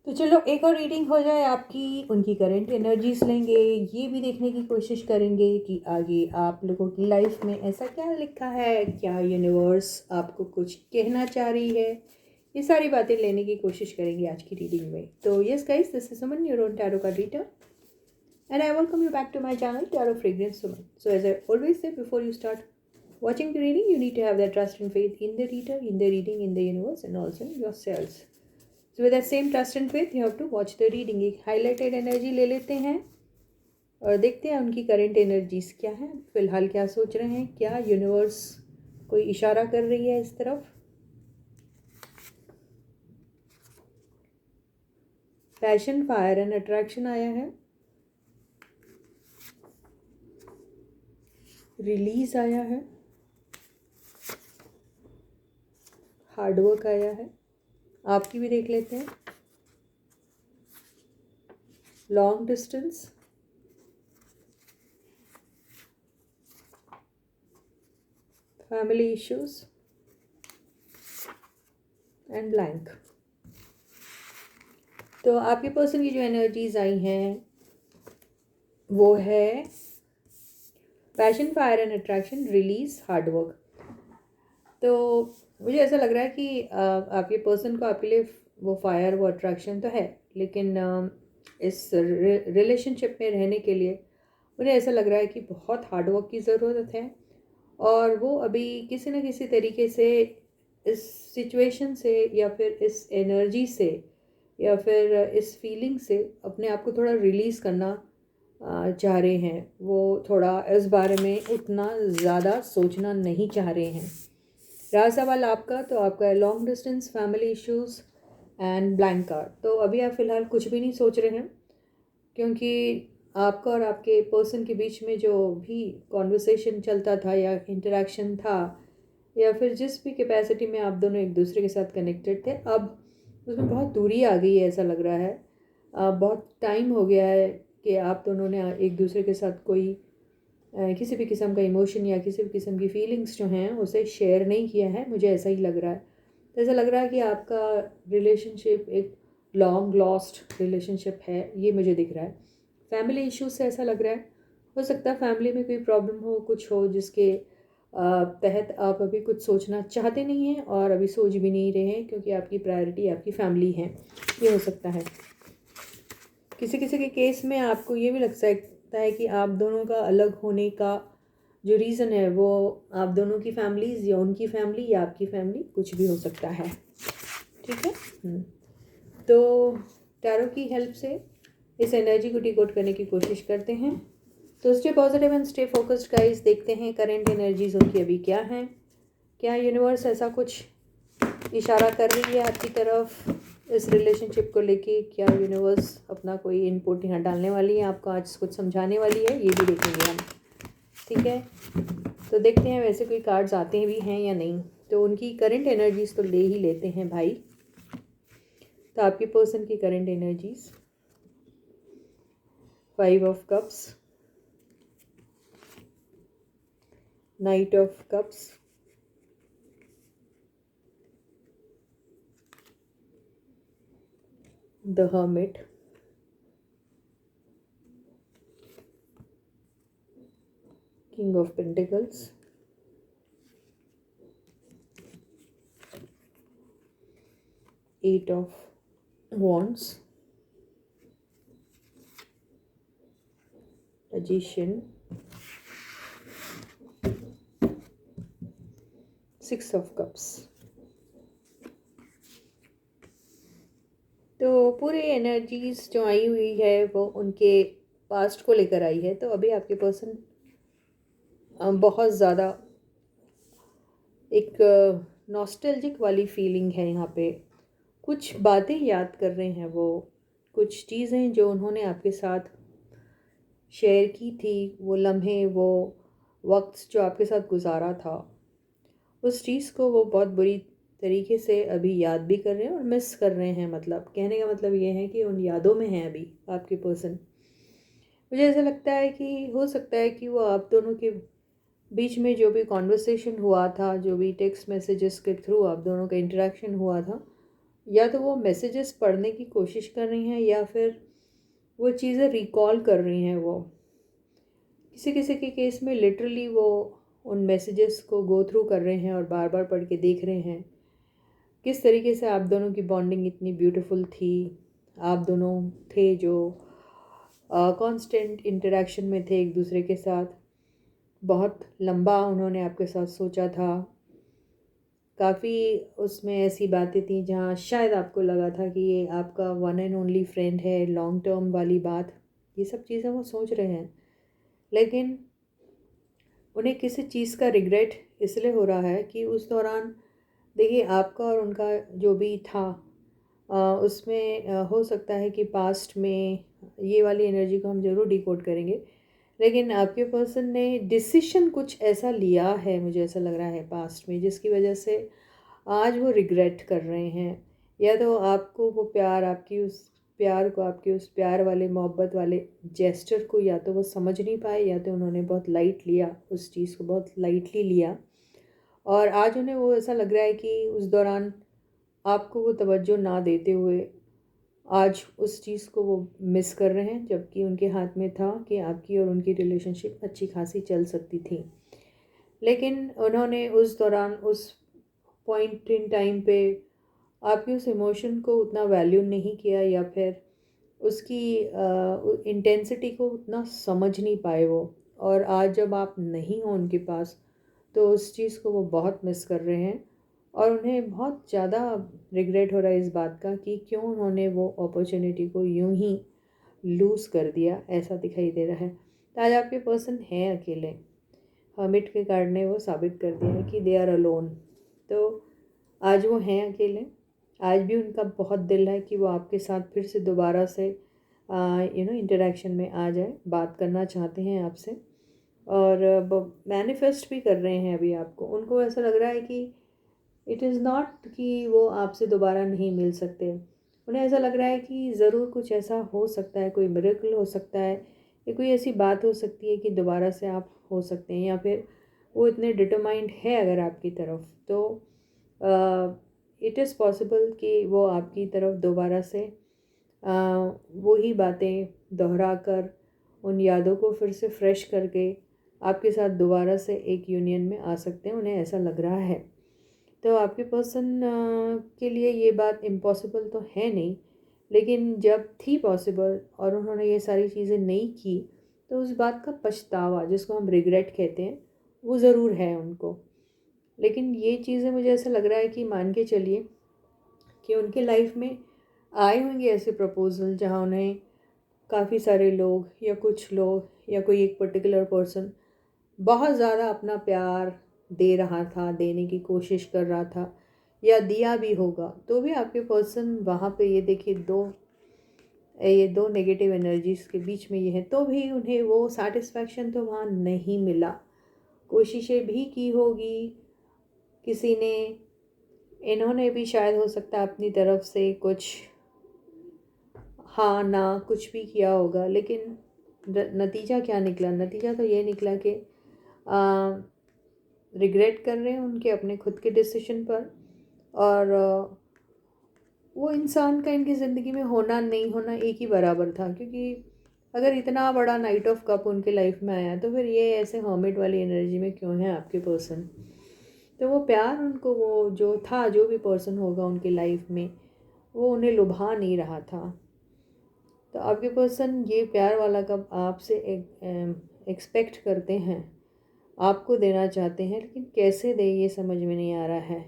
तो चलो एक और रीडिंग हो जाए आपकी, उनकी करंट एनर्जीज लेंगे, ये भी देखने की कोशिश करेंगे कि आगे आप लोगों की लाइफ में ऐसा क्या लिखा है, क्या यूनिवर्स आपको कुछ कहना चाह रही है। ये सारी बातें लेने की कोशिश करेंगे आज की रीडिंग में। तो yes guys, this is Suman, your own tarot card reader, and I welcome you back to my channel Tarot Fragrance Suman. So as I always say, before you start watching the reading, you need to have that trust and faith in the reader, in the reading, in the universe, and also in yourselves. So with that same trust and faith, you have to watch the reading. एक highlighted energy ले लेते हैं और देखते हैं उनकी current energies क्या है, फिलहाल क्या सोच रहे हैं, क्या यूनिवर्स कोई इशारा कर रही है इस तरफ। पैशन, फायर एंड अट्रैक्शन आया है, रिलीज आया है, हार्डवर्क आया है, आपकी भी देख लेते हैं, long distance, family issues and blank. तो आपके पर्सन की जो एनर्जीज आई हैं वो है passion, fire and attraction, release, hard work. तो मुझे ऐसा लग रहा है कि आपके पर्सन को आपके लिए वो फायर, वो अट्रैक्शन तो है, लेकिन इस रिलेशनशिप में रहने के लिए उन्हें ऐसा लग रहा है कि बहुत हार्डवर्क की ज़रूरत है, और वो अभी किसी न किसी तरीके से इस सिचुएशन से या फिर इस एनर्जी से या फिर इस फीलिंग से अपने आप को थोड़ा रिलीज़ करना चाह रहे हैं। वो थोड़ा इस बारे में उतना ज़्यादा सोचना नहीं चाह रहे हैं। रहा सवाल आपका, तो आपका है long distance, family issues and blank card. तो अभी आप फ़िलहाल कुछ भी नहीं सोच रहे हैं, क्योंकि आपका और आपके पर्सन के बीच में जो भी कॉन्वर्सेशन चलता था या इंटरेक्शन था या फिर जिस भी कैपेसिटी में आप दोनों एक दूसरे के साथ कनेक्टेड थे, अब उसमें बहुत दूरी आ गई है ऐसा लग रहा है। बहुत टाइम हो गया है कि आप दोनों ने एक दूसरे के साथ कोई किसी भी किस्म का इमोशन या किसी भी किस्म की फीलिंग्स जो हैं उसे शेयर नहीं किया है, मुझे ऐसा ही लग रहा है। तो ऐसा लग रहा है कि आपका रिलेशनशिप एक लॉन्ग लॉस्ट रिलेशनशिप है, ये मुझे दिख रहा है। फैमिली इश्यूज से ऐसा लग रहा है, हो सकता है फैमिली में कोई प्रॉब्लम हो, कुछ हो जिसके तहत आप अभी कुछ सोचना चाहते नहीं हैं और अभी सोच भी नहीं रहे हैं, क्योंकि आपकी प्रायोरिटी आपकी फैमिली है, ये हो सकता है। किसी किसी के केस में आपको ये भी लग सकता है कि आप दोनों का अलग होने का जो रीज़न है वो आप दोनों की फैमिलीज़ या उनकी फैमिली या आपकी फैमिली, कुछ भी हो सकता है। ठीक है। तो टैरो की हेल्प से इस एनर्जी को डिकोड करने की कोशिश करते हैं। तो stay positive and stay focused guys. देखते हैं करंट एनर्जीज उनकी अभी क्या हैं, क्या यूनिवर्स ऐसा कुछ इशारा कर रही है आपकी तरफ इस रिलेशनशिप को लेके। क्या यूनिवर्स अपना कोई इनपुट यहाँ डालने वाली है, आपको आज कुछ समझाने वाली है, ये भी देखेंगे हम। ठीक है, तो देखते हैं वैसे कोई कार्ड्स आते भी हैं या नहीं। तो उनकी करंट एनर्जीज तो ले ही लेते हैं भाई। तो आपके पर्सन की current energies, 5 of cups, knight of cups, the hermit, king of pentacles, eight of wands, magician, 6 of cups। तो पूरी एनर्जीज जो आई हुई है वो उनके पास्ट को लेकर आई है। तो अभी आपके पर्सन बहुत ज़्यादा एक नॉस्टैल्जिक वाली फीलिंग है यहाँ पे। कुछ बातें याद कर रहे हैं वो, कुछ चीज़ें जो उन्होंने आपके साथ शेयर की थी, वो लम्हे, वो वक्त जो आपके साथ गुजारा था, उस चीज़ को वो बहुत बुरी तरीके से अभी याद भी कर रहे हैं और मिस कर रहे हैं। मतलब कहने का मतलब ये है कि उन यादों में हैं अभी आपके पर्सन। मुझे ऐसा लगता है कि हो सकता है कि वो आप दोनों के बीच में जो भी कॉन्वर्सेशन हुआ था, जो भी टेक्स्ट मैसेजेस के थ्रू आप दोनों का इंटरेक्शन हुआ था, या तो वो मैसेजेस पढ़ने की कोशिश कर रही हैं या फिर वो चीज़ें रिकॉल कर रही हैं। वो किसी किसी के केस में लिटरली वो उन मैसेजेस को गो थ्रू कर रहे हैं और बार बार पढ़ के देख रहे हैं किस तरीके से आप दोनों की बॉन्डिंग इतनी ब्यूटीफुल थी। आप दोनों थे जो कांस्टेंट इंटरेक्शन में थे एक दूसरे के साथ। बहुत लंबा उन्होंने आपके साथ सोचा था। काफ़ी उसमें ऐसी बातें थी जहाँ शायद आपको लगा था कि ये आपका वन एंड ओनली फ्रेंड है, लॉन्ग टर्म वाली बात। ये सब चीज़ें वो सोच रहे हैं, लेकिन उन्हें किसी चीज़ का रिग्रेट इसलिए हो रहा है कि उस दौरान देखिए आपका और उनका जो भी था उसमें हो सकता है कि पास्ट में ये वाली एनर्जी को हम ज़रूर डिकोड करेंगे, लेकिन आपके पर्सन ने डिसीशन कुछ ऐसा लिया है, मुझे ऐसा लग रहा है पास्ट में, जिसकी वजह से आज वो रिग्रेट कर रहे हैं। या तो आपको वो प्यार, आपकी उस प्यार को, आपके उस प्यार वाले मोहब्बत वाले जेस्चर को या तो वो समझ नहीं पाए, या तो उन्होंने बहुत लाइट लिया, उस चीज़ को बहुत लाइटली लिया। और आज उन्हें वो ऐसा लग रहा है कि उस दौरान आपको वो तवज्जो ना देते हुए आज उस चीज़ को वो मिस कर रहे हैं, जबकि उनके हाथ में था कि आपकी और उनकी रिलेशनशिप अच्छी खासी चल सकती थी। लेकिन उन्होंने उस दौरान उस पॉइंट इन टाइम पे आपके उस इमोशन को उतना वैल्यू नहीं किया, या फिर उसकी इंटेंसिटी को उतना समझ नहीं पाए वो। और आज जब आप नहीं हो उनके पास, तो उस चीज़ को वो बहुत मिस कर रहे हैं और उन्हें बहुत ज़्यादा रिग्रेट हो रहा है इस बात का कि क्यों उन्होंने वो अपॉर्चुनिटी को यूं ही लूज़ कर दिया, ऐसा दिखाई दे रहा है। तो आज आपके पर्सन हैं अकेले। हर्मिट के कार्ड ने वो साबित कर दिया है कि दे आर अलोन। तो आज वो हैं अकेले। आज भी उनका बहुत दिल है कि वो आपके साथ फिर से दोबारा से इंटरेक्शन में आ जाए, बात करना चाहते हैं आपसे, और मैनिफेस्ट भी कर रहे हैं अभी आपको। उनको ऐसा लग रहा है कि इट इज़ नॉट कि वो आपसे दोबारा नहीं मिल सकते। उन्हें ऐसा लग रहा है कि ज़रूर कुछ ऐसा हो सकता है, कोई मिरेकल हो सकता है, या कोई ऐसी बात हो सकती है कि दोबारा से आप हो सकते हैं, या फिर वो इतने डिटरमाइंड है अगर आपकी तरफ, तो इट इज़ पॉसिबल कि वो आपकी तरफ दोबारा से वही बातें दोहरा कर, उन यादों को फिर से फ्रेश करके आपके साथ दोबारा से एक यूनियन में आ सकते हैं। उन्हें ऐसा लग रहा है। तो आपके पर्सन के लिए ये बात इम्पॉसिबल तो है नहीं, लेकिन जब थी पॉसिबल और उन्होंने ये सारी चीज़ें नहीं की, तो उस बात का पछतावा, जिसको हम रिग्रेट कहते हैं, वो ज़रूर है उनको। लेकिन ये चीज़ें मुझे ऐसा लग रहा है कि मान के चलिए कि उनके लाइफ में आए होंगे ऐसे प्रपोज़ल जहाँ उन्हें काफ़ी सारे लोग या कुछ लोग या कोई एक पर्टिकुलर पर्सन बहुत ज़्यादा अपना प्यार दे रहा था, देने की कोशिश कर रहा था, या दिया भी होगा, तो भी आपके पर्सन वहाँ पे, ये देखिए ये दो नेगेटिव एनर्जीज़ के बीच में ये है, तो भी उन्हें वो सेटिस्फैक्शन तो वहाँ नहीं मिला। कोशिशें भी की होगी किसी ने, इन्होंने भी शायद हो सकता है अपनी तरफ से कुछ हाँ ना कुछ भी किया होगा, लेकिन नतीजा क्या निकला? नतीजा तो ये निकला कि रिग्रेट कर रहे हैं उनके अपने खुद के डिसीजन पर। और वो इंसान का इनकी ज़िंदगी में होना नहीं होना एक ही बराबर था, क्योंकि अगर इतना बड़ा नाइट ऑफ कप उनके लाइफ में आया, तो फिर ये ऐसे हर्मिट वाली एनर्जी में क्यों है आपके पर्सन? तो वो प्यार उनको, वो जो था, जो भी पर्सन होगा उनकी लाइफ में, वो उन्हें लुभा नहीं रहा था। तो आपके पर्सन ये प्यार वाला कप आपसे एक्सपेक्ट करते हैं, आपको देना चाहते हैं, लेकिन कैसे दे ये समझ में नहीं आ रहा है।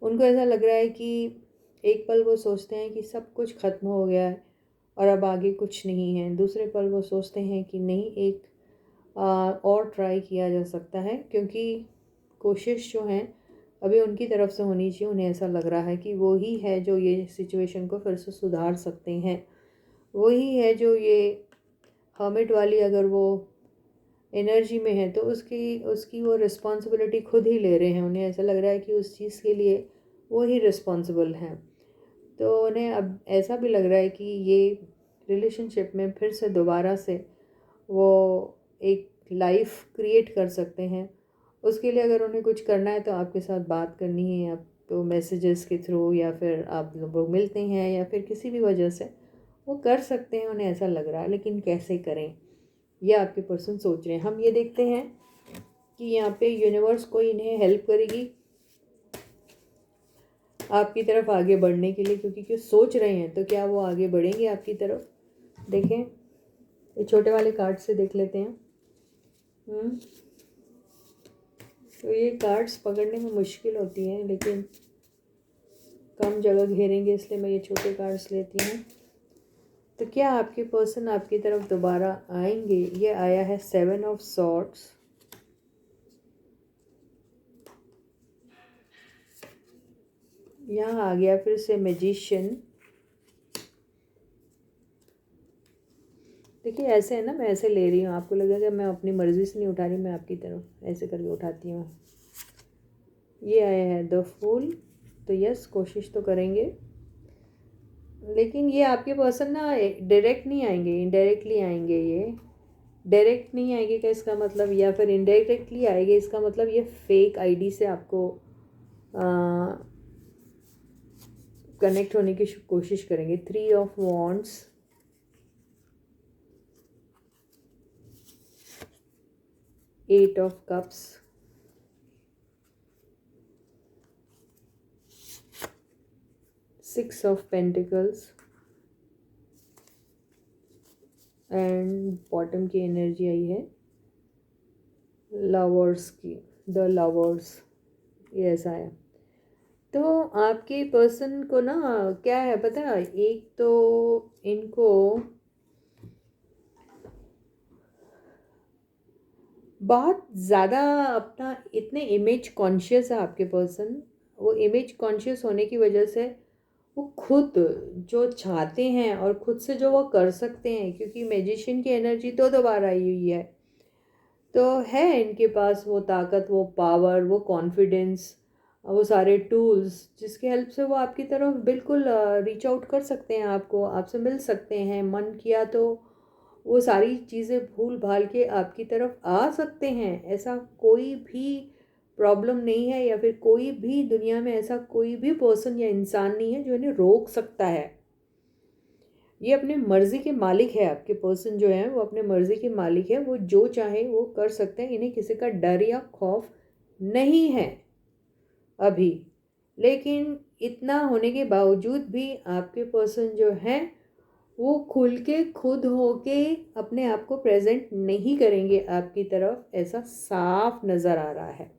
उनको ऐसा लग रहा है कि एक पल वो सोचते हैं कि सब कुछ ख़त्म हो गया है और अब आगे कुछ नहीं है। दूसरे पल वो सोचते हैं कि नहीं, एक और ट्राई किया जा सकता है, क्योंकि कोशिश जो है अभी उनकी तरफ से होनी चाहिए। उन्हें ऐसा लग रहा है कि वो ही है जो ये सिचुएशन को फिर से सुधार सकते हैं। वही है जो ये हर्मिट वाली अगर वो एनर्जी में है, तो उसकी उसकी वो रिस्पॉन्सिबिलिटी खुद ही ले रहे हैं। उन्हें ऐसा लग रहा है कि उस चीज़ के लिए वो ही रिस्पॉन्सिबल हैं। तो उन्हें अब ऐसा भी लग रहा है कि ये रिलेशनशिप में फिर से दोबारा से वो एक लाइफ क्रिएट कर सकते हैं। उसके लिए अगर उन्हें कुछ करना है तो आपके साथ बात करनी है, तो मैसेजेस के थ्रू या फिर आप लोग मिलते हैं या फिर किसी भी वजह से वो कर सकते हैं, उन्हें ऐसा लग रहा है, लेकिन कैसे करें ये आपके पर्सन सोच रहे हैं। हम ये देखते हैं कि यहाँ पे यूनिवर्स कोई इन्हें हेल्प करेगी आपकी तरफ आगे बढ़ने के लिए, क्योंकि क्यों सोच रहे हैं तो क्या वो आगे बढ़ेंगे आपकी तरफ। देखें, ये छोटे वाले कार्ड से देख लेते हैं। तो ये कार्ड्स पकड़ने में मुश्किल होती हैं, लेकिन कम जगह घेरेंगे इसलिए मैं ये छोटे कार्ड्स लेती हूँ। तो क्या आपके पर्सन आपकी तरफ दोबारा आएंगे? ये आया है 7 ऑफ सॉर्ड्स, यहाँ आ गया फिर से मैजिशियन। देखिए ऐसे है ना, मैं ऐसे ले रही हूँ, आपको लगेगा मैं अपनी मर्ज़ी से नहीं उठा रही, मैं आपकी तरफ ऐसे करके उठाती हूँ। ये आया है द फूल। तो यस, कोशिश तो करेंगे, लेकिन ये आपके पर्सन ना डायरेक्ट नहीं आएंगे, इनडायरेक्टली आएंगे। ये डायरेक्ट नहीं आएंगे का इसका मतलब, या फिर इनडायरेक्टली आएंगे इसका मतलब ये फेक आईडी से आपको कनेक्ट होने की कोशिश करेंगे। 3 of wands, 8 of cups, 6 of pentacles and bottom की एनर्जी आई है लवर्स की, द लवर्स। ये ऐसा है। तो आपके पर्सन को ना क्या है पता है, एक तो इनको बहुत ज़्यादा अपना इतने इमेज कॉन्शियस है आपके पर्सन। वो इमेज कॉन्शियस होने की वजह से वो खुद जो चाहते हैं और खुद से जो वो कर सकते हैं, क्योंकि मैजिशियन की एनर्जी तो दोबारा आई हुई है, तो है इनके पास वो ताकत, वो पावर, वो कॉन्फिडेंस, वो सारे टूल्स जिसकी हेल्प से वो आपकी तरफ बिल्कुल रीच आउट कर सकते हैं, आपको आपसे मिल सकते हैं। मन किया तो वो सारी चीज़ें भूल भाल के आपकी तरफ आ सकते हैं। ऐसा कोई भी प्रॉब्लम नहीं है, या फिर कोई भी दुनिया में ऐसा कोई भी पर्सन या इंसान नहीं है जो इन्हें रोक सकता है। ये अपने मर्ज़ी के मालिक है, आपके पर्सन जो है वो अपने मर्ज़ी के मालिक है, वो जो चाहे वो कर सकते हैं। इन्हें किसी का डर या खौफ नहीं है अभी। लेकिन इतना होने के बावजूद भी आपके पर्सन जो हैं वो खुल के खुद होके अपने आप को प्रेजेंट नहीं करेंगे आपकी तरफ, ऐसा साफ नज़र आ रहा है।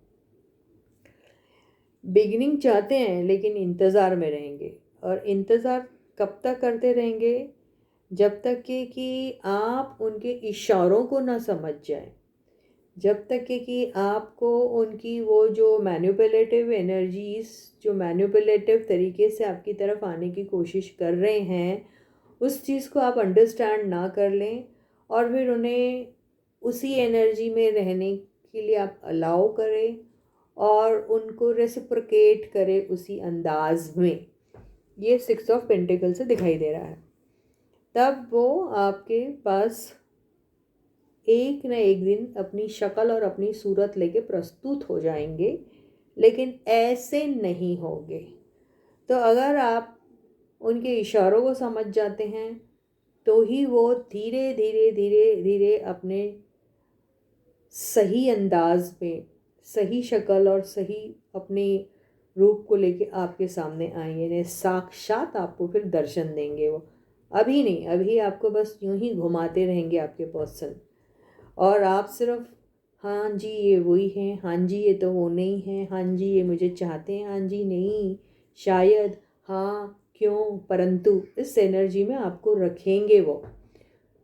बिगिनिंग चाहते हैं लेकिन इंतज़ार में रहेंगे, और इंतज़ार कब तक करते रहेंगे? जब तक कि आप उनके इशारों को ना समझ जाएं, जब तक कि आपको उनकी वो जो मैनिपुलेटिव एनर्जीज, जो मैनिपुलेटिव तरीके से आपकी तरफ आने की कोशिश कर रहे हैं, उस चीज़ को आप अंडरस्टैंड ना कर लें और फिर उन्हें उसी एनर्जी में रहने के लिए आप अलाउ करें और उनको रेसिप्रोकेट करें उसी अंदाज में। ये 6 ऑफ पेंटिकल से दिखाई दे रहा है। तब वो आपके पास एक न एक दिन अपनी शक्ल और अपनी सूरत लेके प्रस्तुत हो जाएंगे, लेकिन ऐसे नहीं होंगे। तो अगर आप उनके इशारों को समझ जाते हैं तो ही वो धीरे धीरे धीरे धीरे अपने सही अंदाज में, सही शक्ल और सही अपने रूप को लेके आपके सामने आएंगे, ने साक्षात आपको फिर दर्शन देंगे। वो अभी नहीं, अभी आपको बस यूं ही घुमाते रहेंगे आपके पर्सन, और आप सिर्फ हाँ जी ये वही हैं, हाँ जी ये तो वो नहीं है, हाँ जी ये मुझे चाहते हैं, हाँ जी नहीं, शायद, हाँ, क्यों, परंतु इस एनर्जी में आपको रखेंगे। वो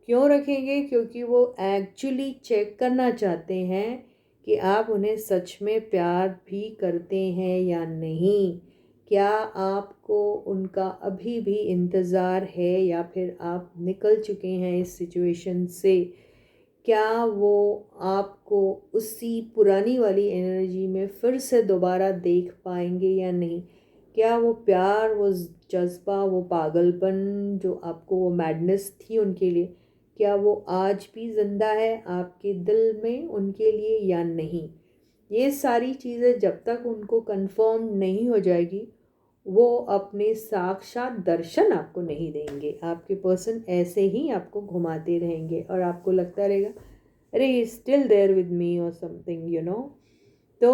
क्यों रखेंगे? क्योंकि वो एक्चुअली चेक करना चाहते हैं कि आप उन्हें सच में प्यार भी करते हैं या नहीं। क्या आपको उनका अभी भी इंतज़ार है, या फिर आप निकल चुके हैं इस सिचुएशन से? क्या वो आपको उसी पुरानी वाली एनर्जी में फिर से दोबारा देख पाएंगे या नहीं? क्या वो प्यार, वो जज्बा, वो पागलपन जो आपको, वो मैडनेस थी उनके लिए, क्या वो आज भी ज़िंदा है आपके दिल में उनके लिए या नहीं? ये सारी चीज़ें जब तक उनको कंफर्म नहीं हो जाएगी वो अपने साक्षात दर्शन आपको नहीं देंगे। आपके पर्सन ऐसे ही आपको घुमाते रहेंगे और आपको लगता रहेगा अरे he still there with me और समथिंग तो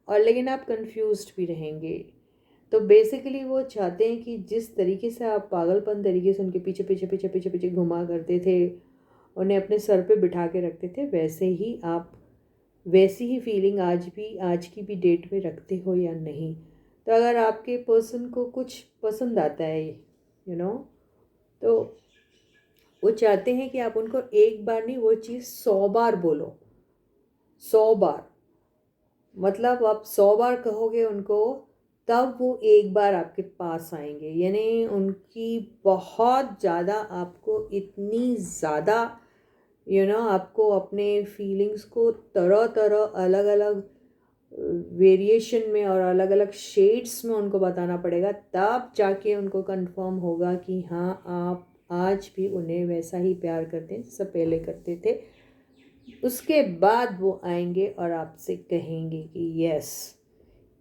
और लेकिन आप कंफ्यूज्ड भी रहेंगे। तो बेसिकली वो चाहते हैं कि जिस तरीके से आप पागलपन तरीके से उनके पीछे पीछे पीछे पीछे पीछे घुमा करते थे, उन्हें अपने सर पे बिठा के रखते थे, वैसे ही आप वैसी ही फीलिंग आज की भी डेट में रखते हो या नहीं। तो अगर आपके पर्सन को कुछ पसंद आता है तो वो चाहते हैं कि आप उनको एक बार नहीं वो चीज़ 100 बार बोलो। 100 बार मतलब आप 100 बार कहोगे उनको तब वो एक बार आपके पास आएंगे। यानी उनकी बहुत ज़्यादा आपको इतनी ज़्यादा आपको अपने फीलिंग्स को तरह तरह अलग अलग वेरिएशन में और अलग अलग शेड्स में उनको बताना पड़ेगा, तब जाके उनको कंफर्म होगा कि हाँ आप आज भी उन्हें वैसा ही प्यार करते हैं जैसा पहले करते थे। उसके बाद वो आएंगे और आपसे कहेंगे कि yes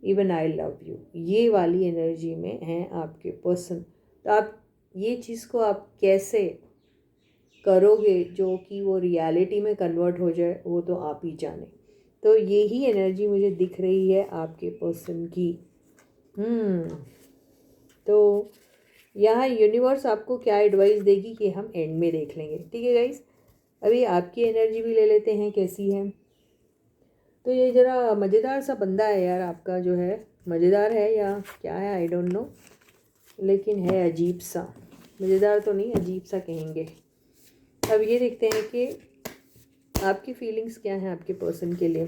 even I love you. ये वाली एनर्जी में हैं आपके पर्सन। तो आप ये चीज़ को आप कैसे करोगे जो कि वो रियलिटी में कन्वर्ट हो जाए वो तो आप ही जाने। तो यही एनर्जी मुझे दिख रही है आपके पर्सन की। तो यहाँ यूनिवर्स आपको क्या एडवाइस देगी कि हम एंड में देख लेंगे। ठीक है गाइस, अभी आपकी एनर्जी भी ले लेते हैं कैसी है। तो ये ज़रा मज़ेदार सा बंदा है यार आपका, जो है मज़ेदार है या क्या है आई डोंट नो, लेकिन है अजीब सा। मज़ेदार तो नहीं, अजीब सा कहेंगे। अब ये देखते हैं कि आपकी फीलिंग्स क्या हैं आपके पर्सन के लिए,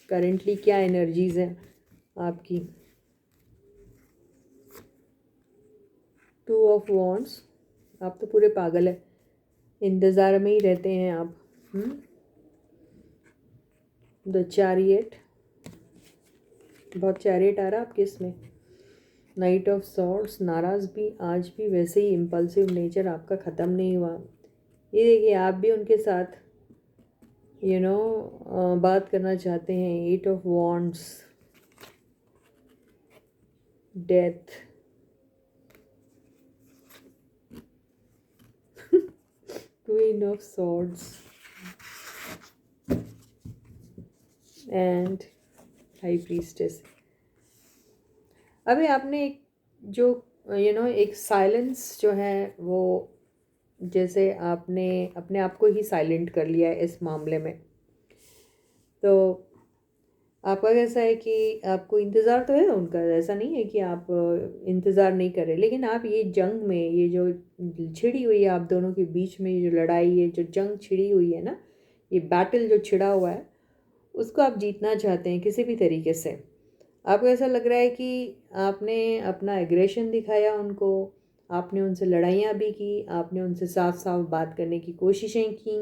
करेंटली क्या एनर्जीज़ हैं आपकी। 2 ऑफ वॉन्ड्स, आप तो पूरे पागल है, इंतज़ार में ही रहते हैं आप। द चैरियट, बहुत चैरियट आ रहा आपके इसमें। नाइट ऑफ सॉर्ड्स, नाराज़ भी आज भी वैसे ही इम्पल्सिव नेचर आपका ख़त्म नहीं हुआ। ये देखिए आप भी उनके साथ बात करना चाहते हैं। 8 of wands, death, queen of swords and high priestess. अभी आपने एक जो एक साइलेंस जो है वो जैसे आपने अपने आप को ही साइलेंट कर लिया है इस मामले में। तो आपका कैसा है कि आपको इंतज़ार तो है उनका, ऐसा नहीं है कि आप इंतज़ार नहीं कर रहे, लेकिन आप ये जंग में ये जो छिड़ी हुई है आप दोनों के बीच में, ये जो लड़ाई है, जो जंग छिड़ी हुई है ना, ये बैटल जो छिड़ा हुआ है उसको आप जीतना चाहते हैं किसी भी तरीके से। आपको ऐसा लग रहा है कि आपने अपना एग्रेशन दिखाया उनको, आपने उनसे लड़ाइयाँ भी की, आपने उनसे साफ साफ बात करने की कोशिशें की,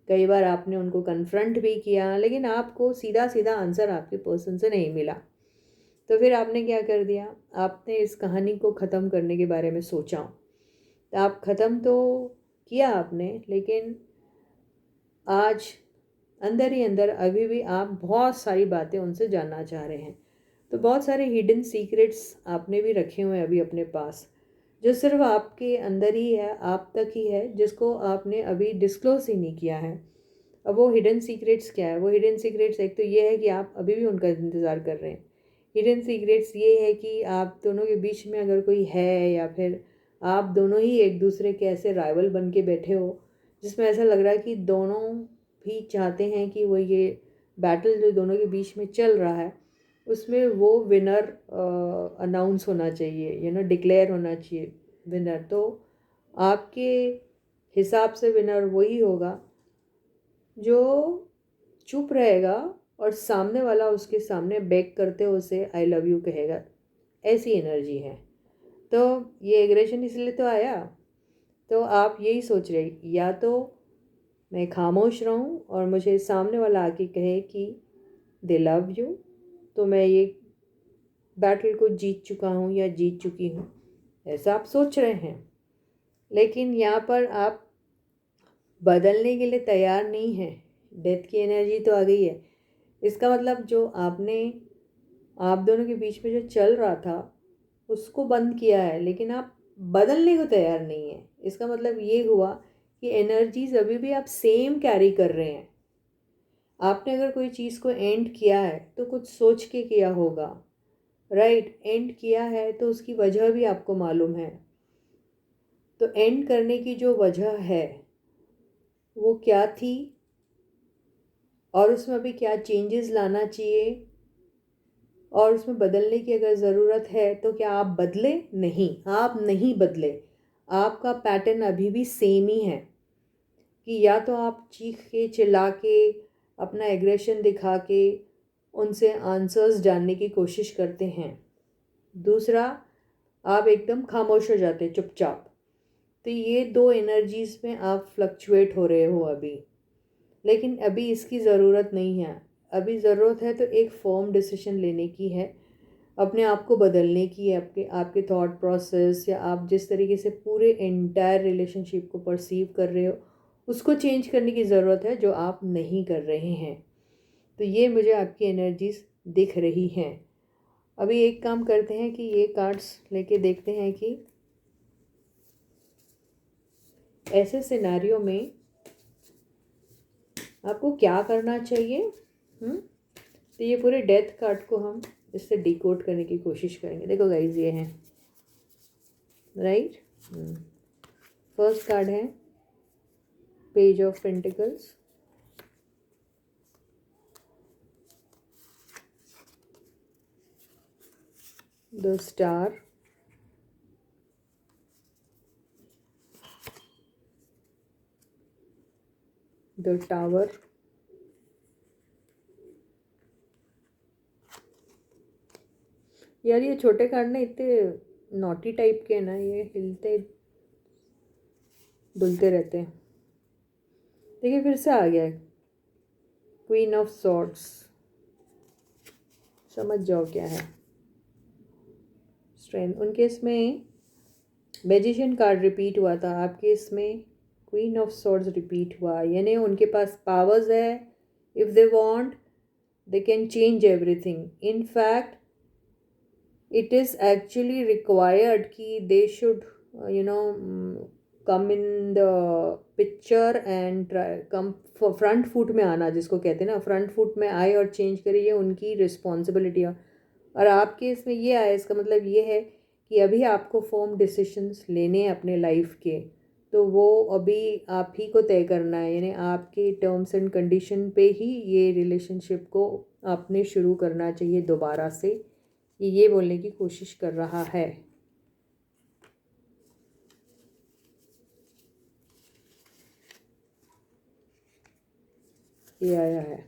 कई बार आपने उनको कन्फ्रंट भी किया, लेकिन आपको सीधा सीधा आंसर आपके पर्सन से नहीं मिला। तो फिर आपने क्या कर दिया, आपने इस कहानी को ख़त्म करने के बारे में सोचा। तो आप ख़त्म तो किया आपने, लेकिन आज अंदर ही अंदर अभी भी आप बहुत सारी बातें उनसे जानना चाह रहे हैं। तो बहुत सारे हिडन सीक्रेट्स आपने भी रखे हुए हैं अभी अपने पास, जो सिर्फ आपके अंदर ही है, आप तक ही है, जिसको आपने अभी डिस्क्लोज ही नहीं किया है। अब वो हिडन सीक्रेट्स क्या है? वो हिडन सीक्रेट्स एक तो ये है कि आप अभी भी उनका इंतज़ार कर रहे हैं। हिडन सीक्रेट्स ये है कि आप दोनों के बीच में अगर कोई है, या फिर आप दोनों ही एक दूसरे के ऐसे राइवल बन के बैठे हो जिसमें ऐसा लग रहा है कि दोनों भी चाहते हैं कि वो ये बैटल जो दोनों के बीच में चल रहा है उसमें वो विनर अनाउंस होना चाहिए, डिक्लेयर होना चाहिए विनर। तो आपके हिसाब से विनर वही होगा जो चुप रहेगा और सामने वाला उसके सामने बेग करते उसे आई लव यू कहेगा। ऐसी एनर्जी है। तो ये एग्रेशन इसलिए तो आया। तो आप यही सोच रहे, या तो मैं खामोश रहूं और मुझे सामने वाला आके कहे कि दे लव यू, तो मैं ये बैटल को जीत चुका हूँ या जीत चुकी हूँ, ऐसा आप सोच रहे हैं। लेकिन यहाँ पर आप बदलने के लिए तैयार नहीं हैं। डेथ की एनर्जी तो आ गई है, इसका मतलब जो आपने आप दोनों के बीच में जो चल रहा था उसको बंद किया है, लेकिन आप बदलने को तैयार नहीं है। इसका मतलब ये हुआ कि एनर्जीज अभी भी आप सेम कैरी कर रहे हैं। आपने अगर कोई चीज़ को एंड किया है तो कुछ सोच के किया होगा, राइट। एंड किया है तो उसकी वजह भी आपको मालूम है। तो एंड करने की जो वजह है वो क्या थी, और उसमें अभी क्या चेंजेस लाना चाहिए, और उसमें बदलने की अगर ज़रूरत है तो क्या आप बदले? नहीं, आप नहीं बदले। आपका पैटर्न अभी भी सेम ही है कि या तो आप चीख के चिल्ला के अपना एग्रेशन दिखा के उनसे आंसर्स जानने की कोशिश करते हैं, दूसरा आप एकदम खामोश हो जाते चुपचाप। तो ये दो एनर्जीज़ में आप फ्लक्चुएट हो रहे हो अभी, लेकिन अभी इसकी ज़रूरत नहीं है। अभी ज़रूरत है तो एक फर्म डिसीजन लेने की है, अपने आप को बदलने की है। आपके आपके थॉट प्रोसेस या आप जिस तरीके से पूरे एंटायर रिलेशनशिप को परसीव कर रहे हो उसको चेंज करने की ज़रूरत है, जो आप नहीं कर रहे हैं। तो ये मुझे आपकी एनर्जीज दिख रही हैं। अभी एक काम करते हैं कि ये कार्ड्स लेके देखते हैं कि ऐसे सिनेरियो में आपको क्या करना चाहिए। तो ये पूरे डेथ कार्ड को हम इससे डिकोड करने की कोशिश करेंगे। देखो गाइज, ये हैं, राइट। फर्स्ट कार्ड है page of pentacles, the star, the tower, यार ये छोटे कार्ड ना इतने नॉटी टाइप के ना, ये हिलते डुलते रहते हैं। देखिए फिर से आ गया है क्वीन ऑफ सॉर्ड्स। समझ जाओ क्या है। स्ट्रेंथ, उनके इसमें मैजिशियन कार्ड रिपीट हुआ था, आपके इसमें क्वीन ऑफ सॉर्ड्स रिपीट हुआ, यानी उनके पास पावर्स है। If they want they can change everything. In fact it is actually required कि they should come in the picture and come front foot में आना, जिसको कहते हैं ना, फ्रंट फुट में आए और चेंज करे, ये उनकी रिस्पॉन्सिबिलिटी है। और आपके इसमें ये आया, इसका मतलब ये है कि अभी आपको फर्म डिसीशंस लेने हैं अपने लाइफ के, तो वो अभी आप ही को तय करना है। यानी आपके टर्म्स एंड कंडीशन पे ही ये रिलेशनशिप को आपने शुरू करना चाहिए दोबारा से, ये बोलने की कोशिश कर रहा है। ये आया है।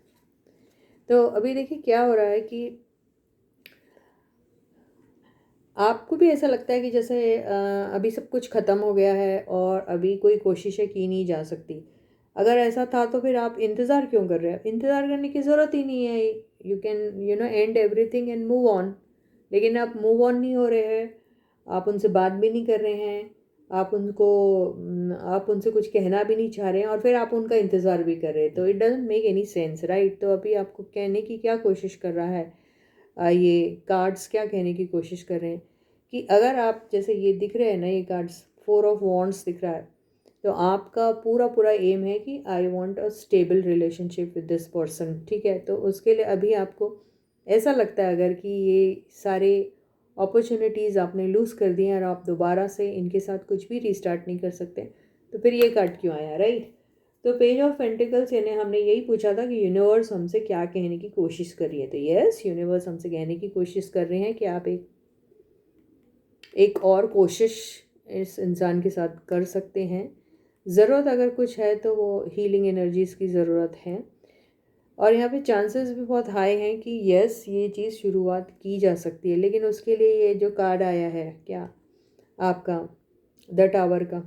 तो अभी देखिए क्या हो रहा है कि आपको भी ऐसा लगता है कि जैसे अभी सब कुछ ख़त्म हो गया है और अभी कोई कोशिशें की नहीं जा सकती। अगर ऐसा था तो फिर आप इंतज़ार क्यों कर रहे हैं? इंतज़ार करने की ज़रूरत ही नहीं है। You can and everything and move on. लेकिन आप मूव ऑन नहीं हो रहे हैं, आप उनसे बात भी नहीं कर रहे हैं, आप उनसे कुछ कहना भी नहीं चाह रहे हैं, और फिर आप उनका इंतज़ार भी कर रहे हैं। तो it doesn't make any sense, right. तो अभी आपको कहने की क्या कोशिश कर रहा है, ये कार्ड्स क्या कहने की कोशिश कर रहे हैं कि अगर आप, जैसे ये दिख रहे हैं ना, ये कार्ड्स 4 ऑफ वॉन्ड्स दिख रहा है, तो आपका पूरा पूरा एम है कि I want a stable relationship with this person, ठीक है। तो उसके लिए अभी आपको ऐसा लगता है अगर कि ये सारे अपॉर्चुनिटीज़ आपने लूज़ कर दिए और आप दोबारा से इनके साथ कुछ भी रीस्टार्ट नहीं कर सकते, तो फिर ये कार्ड क्यों आया, राइट। तो पेज ऑफ पेंटिकल्स, यानी हमने यही पूछा था कि यूनिवर्स हमसे क्या कहने की कोशिश कर रही है। तो यस, यूनिवर्स हमसे कहने की कोशिश कर रहे हैं कि आप एक और कोशिश इस इंसान के साथ कर सकते हैं। ज़रूरत अगर कुछ है तो वो हीलिंग एनर्जीज़ की ज़रूरत है, और यहाँ पे चांसेस भी बहुत हाई हैं कि यस, ये चीज़ शुरुआत की जा सकती है। लेकिन उसके लिए ये जो कार्ड आया है क्या आपका, द टावर का,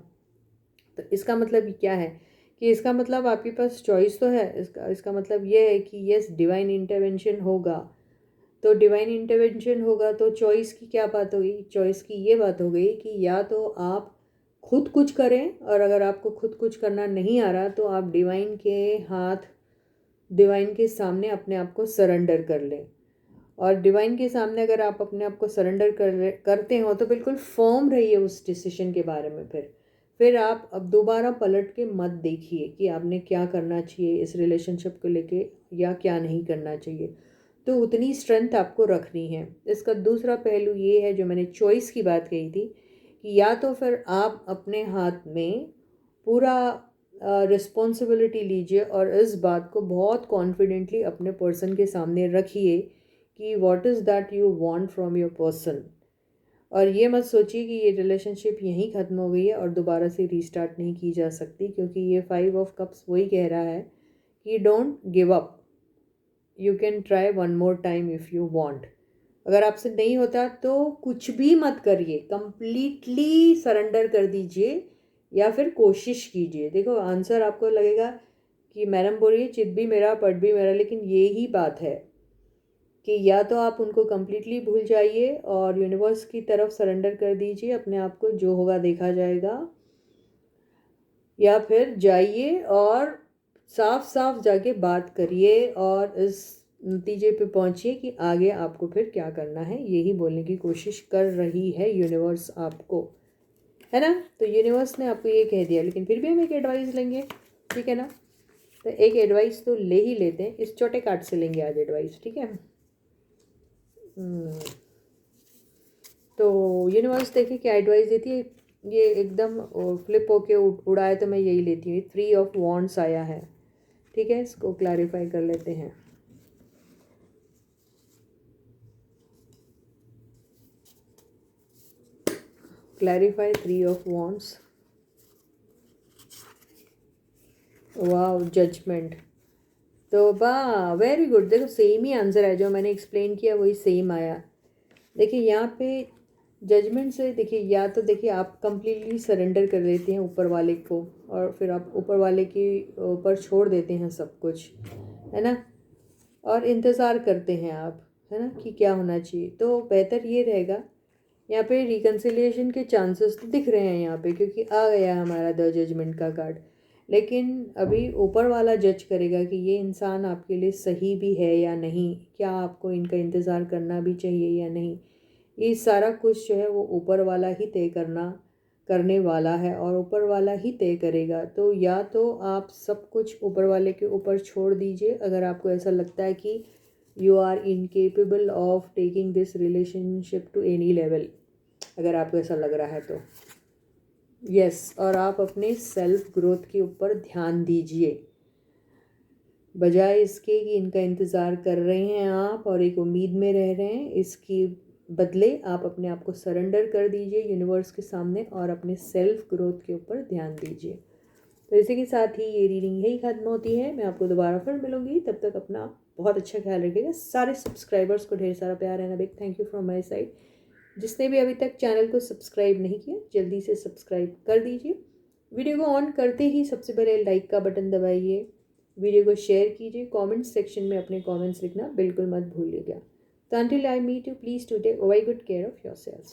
तो इसका मतलब क्या है कि इसका मतलब आपके पास चॉइस तो है। इसका मतलब ये है कि यस, डिवाइन इंटरवेंशन होगा। तो डिवाइन इंटरवेंशन होगा तो चॉइस की क्या बात होगी? चॉइस की ये बात हो गई कि या तो आप खुद कुछ करें, और अगर आपको खुद कुछ करना नहीं आ रहा तो आप डिवाइन के हाथ डिवाइन के सामने अपने आप को सरेंडर कर लें। और डिवाइन के सामने अगर आप अपने आप को सरेंडर करते हो तो बिल्कुल फर्म रहिए उस डिसीजन के बारे में। फिर आप अब दोबारा पलट के मत देखिए कि आपने क्या करना चाहिए इस रिलेशनशिप को लेके या क्या नहीं करना चाहिए। तो उतनी स्ट्रेंथ आपको रखनी है। इसका दूसरा पहलू ये है जो मैंने चॉइस की बात कही थी कि या तो फिर आप अपने हाथ में पूरा रिस्पॉन्सिबिलिटी लीजिए और इस बात को बहुत कॉन्फिडेंटली अपने पर्सन के सामने रखिए कि what is that you want from your person. और ये मत सोचिए कि ये रिलेशनशिप यहीं ख़त्म हो गई है और दोबारा से रीस्टार्ट नहीं की जा सकती, क्योंकि ये 5 ऑफ कप्स वही कह रहा है कि don't give up, you can try one more time if you want. अगर आपसे नहीं होता तो कुछ भी मत करिए, कंप्लीटली सरेंडर कर दीजिए या फिर कोशिश कीजिए। देखो आंसर आपको लगेगा कि मैडम बोल रही है चित भी मेरा पट भी मेरा, लेकिन ये ही बात है कि या तो आप उनको कम्प्लीटली भूल जाइए और यूनिवर्स की तरफ सरेंडर कर दीजिए अपने आप को, जो होगा देखा जाएगा, या फिर जाइए और साफ साफ जाके बात करिए और इस नतीजे पे पहुंचिए कि आगे आपको फिर क्या करना है। यही बोलने की कोशिश कर रही है यूनिवर्स आपको, है ना। तो यूनिवर्स ने आपको ये कह दिया, लेकिन फिर भी हम एक एडवाइस लेंगे, ठीक है ना। तो एक एडवाइस तो ले ही लेते हैं, इस छोटे कार्ड से लेंगे आज एडवाइस, ठीक है। तो यूनिवर्स देखिए क्या एडवाइस देती है। ये एकदम फ्लिप होके उड़ाए तो मैं यही लेती हूँ। 3 ऑफ वॉन्ड्स आया है, ठीक है। इसको क्लैरिफाई कर लेते हैं। क्लैरिफाई 3 ऑफ वॉन्ड्स, वाह, जजमेंट। तो वाह, वेरी गुड। देखो सेम ही आंसर है, जो मैंने एक्सप्लेन किया वही सेम आया। देखिए यहाँ पे जजमेंट से देखिए, या तो देखिए आप कंप्लीटली सरेंडर कर देते हैं ऊपर वाले को और फिर आप ऊपर वाले के ऊपर छोड़ देते हैं सब कुछ, है ना, और इंतज़ार करते हैं आप, है ना, कि क्या होना चाहिए। तो बेहतर ये रहेगा, यहाँ पे रिकन्सिलिएशन के चांसेस तो दिख रहे हैं यहाँ पे, क्योंकि आ गया हमारा द जजमेंट का कार्ड। लेकिन अभी ऊपर वाला जज करेगा कि ये इंसान आपके लिए सही भी है या नहीं, क्या आपको इनका इंतज़ार करना भी चाहिए या नहीं। ये सारा कुछ जो है वो ऊपर वाला ही तय करने वाला है और ऊपर वाला ही तय करेगा। तो या तो आप सब कुछ ऊपर वाले के ऊपर छोड़ दीजिए अगर आपको ऐसा लगता है कि you are incapable of taking this relationship to any level, अगर आपको ऐसा लग रहा है तो यस। और आप अपने सेल्फ ग्रोथ के ऊपर ध्यान दीजिए, बजाय इसके कि इनका इंतज़ार कर रहे हैं आप और एक उम्मीद में रह रहे हैं। इसकी बदले आप अपने आप को सरेंडर कर दीजिए यूनिवर्स के सामने और अपने सेल्फ ग्रोथ के ऊपर ध्यान दीजिए। तो इसी के साथ ही ये रीडिंग यही ख़त्म होती है। मैं आपको दोबारा फिर मिलूंगी, तब तक अपना बहुत अच्छा ख्याल रखिएगा। सारे सब्सक्राइबर्स को ढेर सारा प्यार है, big thank you from my side. जिसने भी अभी तक चैनल को सब्सक्राइब नहीं किया जल्दी से सब्सक्राइब कर दीजिए। वीडियो को ऑन करते ही सबसे पहले लाइक का बटन दबाइए, वीडियो को शेयर कीजिए, कमेंट सेक्शन में अपने कमेंट्स लिखना बिल्कुल मत भूलिएगा। So until I meet you, please do take very good care of yourselves.